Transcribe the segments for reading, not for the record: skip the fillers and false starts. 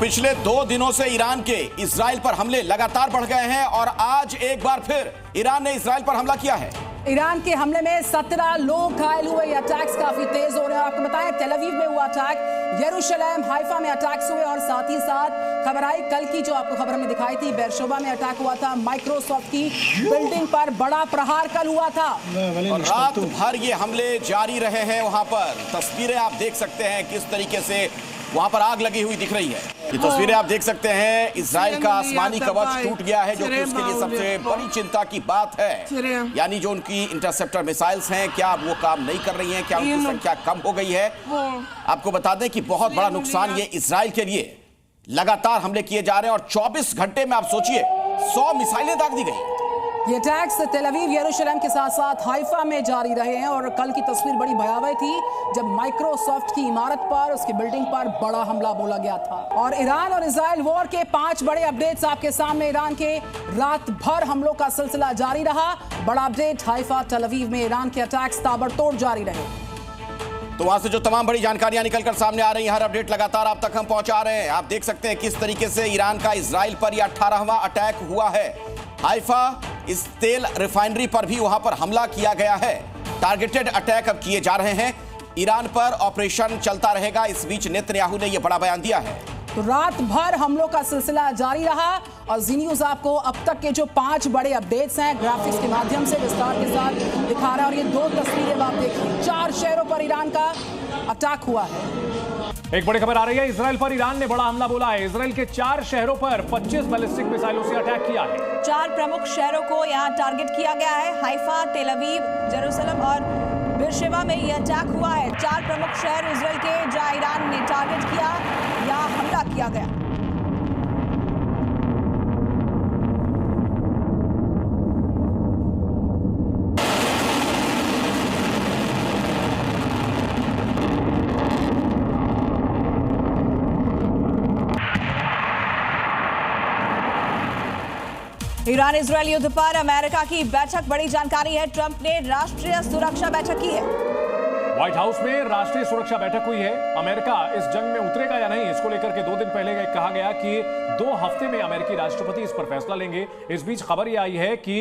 पिछले 2 दिनों से ईरान के इजराइल पर हमले लगातार बढ़ गए हैं और आज एक बार फिर ईरान ने इजराइल पर हमला किया है। ईरान के हमले में 17 लोग घायल हुए। ये अटैक्स काफी तेज हो रहे हैं। आपको बताएं, तेल अवीव में हुआ अटैक, यरूशलेम, हाइफा में अटैक्स हुए और साथ ही साथ खबर आई कल की जो आपको खबर हमें दिखाई थी, बेरशेबा में अटैक हुआ था। माइक्रोसॉफ्ट की बिल्डिंग पर बड़ा प्रहार कल हुआ था और रात भर ये हमले जारी रहे हैं। वहां पर तस्वीरें आप देख सकते हैं किस तरीके से वहां पर आग लगी हुई दिख रही है। ये तस्वीरें आप देख सकते हैं, इजराइल का आसमानी कवच टूट गया है, जो कि उसके लिए सबसे बड़ी चिंता की बात है। यानी जो उनकी इंटरसेप्टर मिसाइल्स हैं, क्या वो काम नहीं कर रही हैं, क्या उनकी संख्या कम हो गई है। आपको बता दें कि बहुत बड़ा नुकसान ये इजराइल के लिए, लगातार हमले किए जा रहे हैं और 24 घंटे में आप सोचिए 100 मिसाइलें दाग दी गई। ये अटैक्स तेल अवीव, यरूशलेम के साथ साथ हाइफा में जारी रहे हैं और कल की तस्वीर बड़ी भयावह थी जब माइक्रोसॉफ्ट की इमारत पर, उसकी बिल्डिंग पर बड़ा हमला बोला गया था। और ईरान और इजराइल वॉर के 5 बड़े अपडेट्स आपके सामने। ईरान के रात भर हमलों का सिलसिला जारी रहा। बड़ा अपडेट, हाइफा, तेल अवीव में ईरान के अटैक्स ताबड़तोड़ जारी रहे। तो वहां से जो तमाम बड़ी जानकारियां निकलकर सामने आ रही हैं, हर अपडेट लगातार आप तक हम पहुंचा रहे हैं। आप देख सकते हैं किस तरीके से ईरान का इजराइल पर यह 18वां अटैक हुआ है। हाइफा, इस तेल रिफाइनरी पर भी वहां पर हमला किया गया है। टारगेटेड अटैक अब किए जा रहे हैं। ईरान पर ऑपरेशन चलता रहेगा। इस बीच नेतन्याहू ने यह बड़ा बयान दिया है। तो रात भर हमलों का सिलसिला जारी रहा और जी न्यूज़ आपको अब तक के जो 5 बड़े अपडेट्स हैं ग्राफिक्स के माध्यम से विस्तार के साथ दिखा रहा है। और ये 2 तस्वीरें आप देखिए, 4 शहरों पर ईरान का अटैक हुआ है। एक बड़ी खबर आ रही है, इजराइल पर ईरान ने बड़ा हमला बोला है। इजराइल के 4 शहरों पर 25 बैलिस्टिक मिसाइलों से अटैक किया है। 4 प्रमुख शहरों को यहां टारगेट किया गया है। हाइफा, तेल अवीव, यरूशलेम और बेरशेबा में यह अटैक हुआ है। 4 प्रमुख शहर इजराइल के जहां ईरान ने टारगेट किया या हमला किया गया। ईरान इजरायल युद्ध पर अमेरिका की बैठक, बड़ी जानकारी है। ट्रंप ने राष्ट्रीय सुरक्षा बैठक की है। व्हाइट हाउस में राष्ट्रीय सुरक्षा बैठक हुई है। अमेरिका इस जंग में उतरेगा या नहीं, इसको लेकर के 2 दिन पहले कहा गया कि 2 हफ्ते में अमेरिकी राष्ट्रपति इस पर फैसला लेंगे। इस बीच खबर यह आई है कि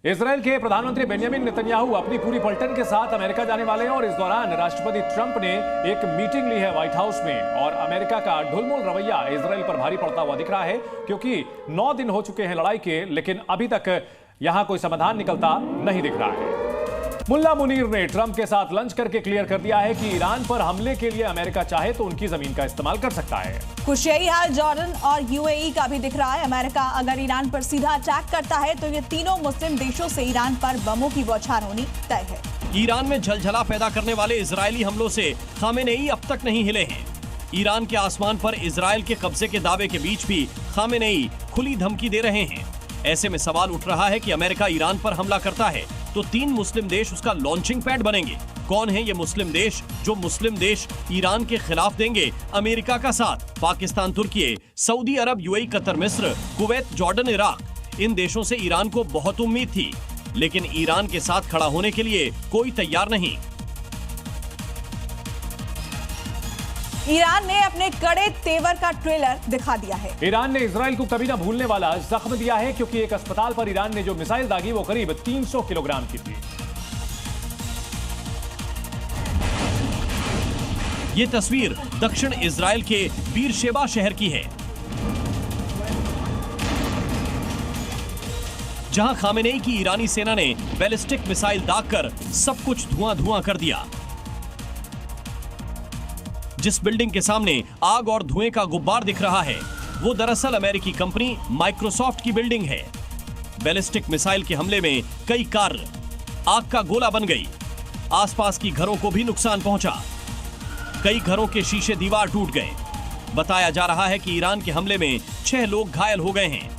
इजरायल के प्रधानमंत्री बेंजामिन नेतन्याहू अपनी पूरी पलटन के साथ अमेरिका जाने वाले हैं और इस दौरान राष्ट्रपति ट्रंप ने एक मीटिंग ली है व्हाइट हाउस में। और अमेरिका का ढुलमुल रवैया इजरायल पर भारी पड़ता हुआ दिख रहा है, क्योंकि 9 दिन हो चुके हैं लड़ाई के, लेकिन अभी तक यहां कोई समाधान निकलता नहीं दिख रहा है। मुल्ला मुनीर ने ट्रंप के साथ लंच करके क्लियर कर दिया है कि ईरान पर हमले के लिए अमेरिका चाहे तो उनकी जमीन का इस्तेमाल कर सकता है। कुछ यही हाल जॉर्डन और यूएई का भी दिख रहा है। अमेरिका अगर ईरान पर सीधा अटैक करता है तो ये तीनों मुस्लिम देशों से ईरान पर बमों की बौछार होनी तय है। ईरान में झलझला पैदा करने वाले इजरायली हमलों से खामेनेई अब तक नहीं हिले हैं। ईरान के आसमान पर इजरायल के कब्जे के दावे के बीच भी खामेनेई खुली धमकी दे रहे हैं। ऐसे में सवाल उठ रहा है कि अमेरिका ईरान पर हमला करता है तो 3 मुस्लिम देश उसका लॉन्चिंग पैड बनेंगे। कौन है ये मुस्लिम देश जो मुस्लिम देश ईरान के खिलाफ देंगे अमेरिका का साथ? पाकिस्तान, तुर्की, सऊदी अरब, यूएई, कतर, मिस्र, कुवैत, जॉर्डन, इराक। इन देशों से ईरान को बहुत उम्मीद थी, लेकिन ईरान के साथ खड़ा होने के लिए कोई तैयार नहीं। ईरान ने अपने कड़े तेवर का ट्रेलर दिखा दिया है। ईरान ने इजराइल को कभी ना भूलने वाला जख्म दिया है, क्योंकि एक अस्पताल पर ईरान ने जो मिसाइल दागी वो करीब 300 किलोग्राम की थी। ये तस्वीर दक्षिण इजराइल के बीरशेबा शहर की है, जहां खामेनेई की ईरानी सेना ने बैलिस्टिक मिसाइल दागकर सब कुछ धुआं-धुआं कर दिया। जिस बिल्डिंग के सामने आग और धुएं का गुब्बार दिख रहा है वो दरअसल अमेरिकी कंपनी माइक्रोसॉफ्ट की बिल्डिंग है। बैलिस्टिक मिसाइल के हमले में कई कार आग का गोला बन गई। आसपास की घरों को भी नुकसान पहुंचा। कई घरों के शीशे दीवार टूट गए। बताया जा रहा है कि ईरान के हमले में 6 लोग घायल हो गए हैं।